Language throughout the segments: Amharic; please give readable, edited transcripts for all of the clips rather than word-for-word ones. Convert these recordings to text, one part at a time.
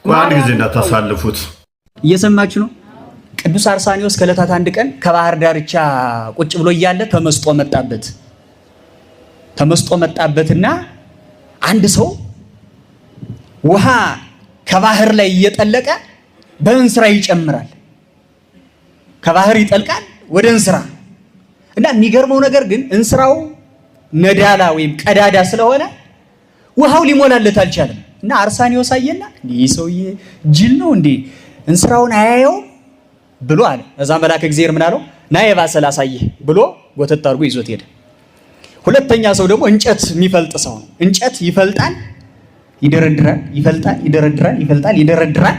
አንድ ጊዜ እንዳታሳልፉት እየሰማችሁ ነው። ቅዱስ አርሳኒዮስ ከዕለታት አንድ ቀን ከባህር ዳርቻ ቁጭ ብሎ እያለ ተመስጦ መጣበትና አንድ ሰው ውሃ ከባህር ላይ እየጠለቀ በእንስራ ይጨምራል። ከባህር ይጠልቃል ወደ እንስራ እና የሚገርመው ነገር ግን እንስራው ነዳላ ወይም ቀዳዳ ስለሆነ ውሃው ሊሞላለት አልቻለም። እና አርሳኒዮስ አየና ይህ ሰውዬ ጅል ነው እንዴ እንስራውን አያየው ብሎ አለ። እዛ መልአከ እግዚአብሔር ምን አለው? ና የባሰ ላሳይህ ብሎ ጎተት አድርጎ ይዞት ሄደ። ሁለተኛ ሰው ደግሞ እንጨት የሚፈልጥ ሰው ነው። እንጨት ይፈልጣል፣ ይደረድራል፣ ይፈልጣል፣ ይደረድራል፣ ይፈልጣል፣ ይደረድራል።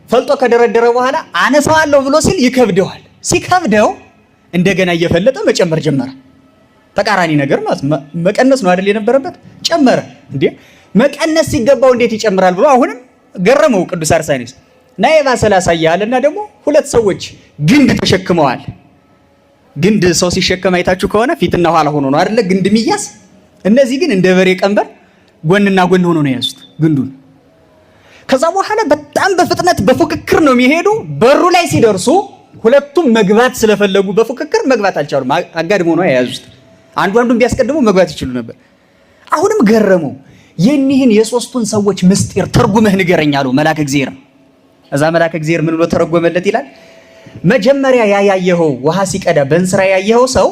ፈልጦ ከደረደረ በኋላ አነሳዋለሁ ብሎ ሲል ይከብደዋል። ሲከብደው እንደገና እየፈለጠ መጨመር ጀመረ። ተቃራኒ ነገር ማለት መቀነስ ነው አይደል የነበረበት? ጨመረ። እንዴ መቀነስ ሲገባው እንዴት ይጨምራል ብሎ አሁንም ገረመው ቅዱስ አርሳኒዮስ። ና የባሰ ላሳይህ አለና ደግሞ ሁለት ሰዎች ግንድ ተሸክመዋል። ግንድ ሰው ሲሸከም አይታችሁ ከሆነ ፊትና ኋላ ሆኖ ነው አይደለ ግንድ የሚያዝ። እነዚህ ግን እንደ በሬ ቀንበር ጎንና ጎን ሆኖ ነው የያዙት ግንዱን። ከዛ በኋላ በጣም በፍጥነት በፉክክር ነው የሚሄዱ። በሩ ላይ ሲደርሱ ሁለቱም መግባት ስለፈለጉ በፉክክር መግባት አልቻሉም። አጋድሞ ነው የያዙት። አንዱን ቢያስቀድሙ መግባት ይችሉ ነበር። አሁንም ገረመው። የኒህን የሶስቱን ሰዎች ምስጢር ተርጉመህ ንገረኝ አለው መልአከ እግዚአብሔር። እዛ መልአከ እግዚአብሔር ምን ብሎ ተረጎመለት ይላል? መጀመሪያ ያያየኸው ውሃ ሲቀዳ በእንስራ ያየኸው ሰው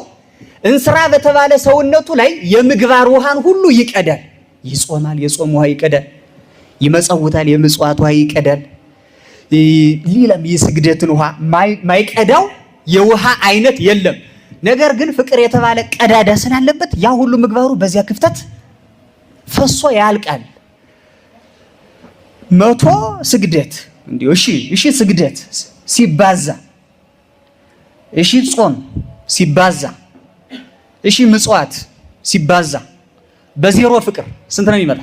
እንስራ በተባለ ሰውነቱ ላይ የምግባር ውሃን ሁሉ ይቀዳል። ይጾማል፣ የጾም ውሃ ይቀዳል። ይመጸውታል፣ የምጽዋት ውሃ ይቀዳል። ሌላም የስግደትን ውሃ ማይቀዳው የውሃ አይነት የለም። ነገር ግን ፍቅር የተባለ ቀዳዳ ስላለበት ያ ሁሉ ምግባሩ በዚያ ክፍተት ፈሶ ያልቃል። 100 ስግደት እንዴ እሺ ስግደት ሲባዛ እሺ ጾም ሲባዛ እሺ ምጽዋት ሲባዛ በዜሮ ፍቅር ስንት ነው የሚመጣ?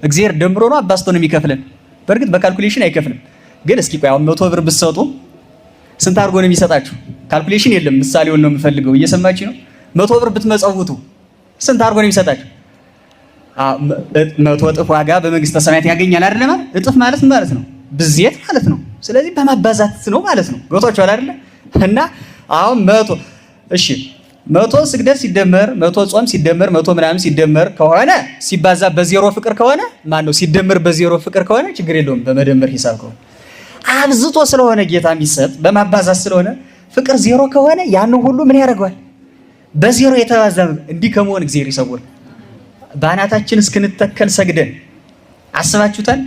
እግዚአብሔር ደምሮ ነው አባስቶ ነው የሚከፍለን። በእርግጥ በካልኩሌሽን አይከፍልም። ግን እስኪ ቆይ አሁን 100 ብር ብትሰጡ ስንት አድርጎ ነው የሚሰጣችሁ? ካልኩሌሽን የለም። ምሳሌውን ነው የምፈልገው። እየሰማችሁ ነው? 100 ብር ብትመጸውቱ ስንት አድርጎ ነው የሚሰጣችሁ? 100 እጥፍ ዋጋ በመንግስተ ሰማያት ያገኛል አይደል? ማለት እጥፍ ማለት ማለት ነው ብዜት ማለት ነው። ስለዚህ በማባዛት ነው ማለት ነው። ገብቷችኋል አይደል? እና አሁን 100 እሺ 100 ስግደት ሲደመር 100 ጾም ሲደመር 100 ምናምን ሲደመር ከሆነ ሲባዛ በዜሮ ፍቅር ከሆነ ማን ነው ሲደመር በዜሮ ፍቅር ከሆነ ችግር የለውም። በመደመር ሂሳብ ከሆነ አብዝቶ ስለሆነ ጌታ የሚሰጥ በማባዛት ስለሆነ ፍቅር ዜሮ ከሆነ ያን ሁሉ ምን ያደርገዋል? በዜሮ የተባዛ እንዲህ ከመሆን እግዚአብሔር ይሰውር። በአናታችን እስክንተከል ሰግደን አስባችሁታል?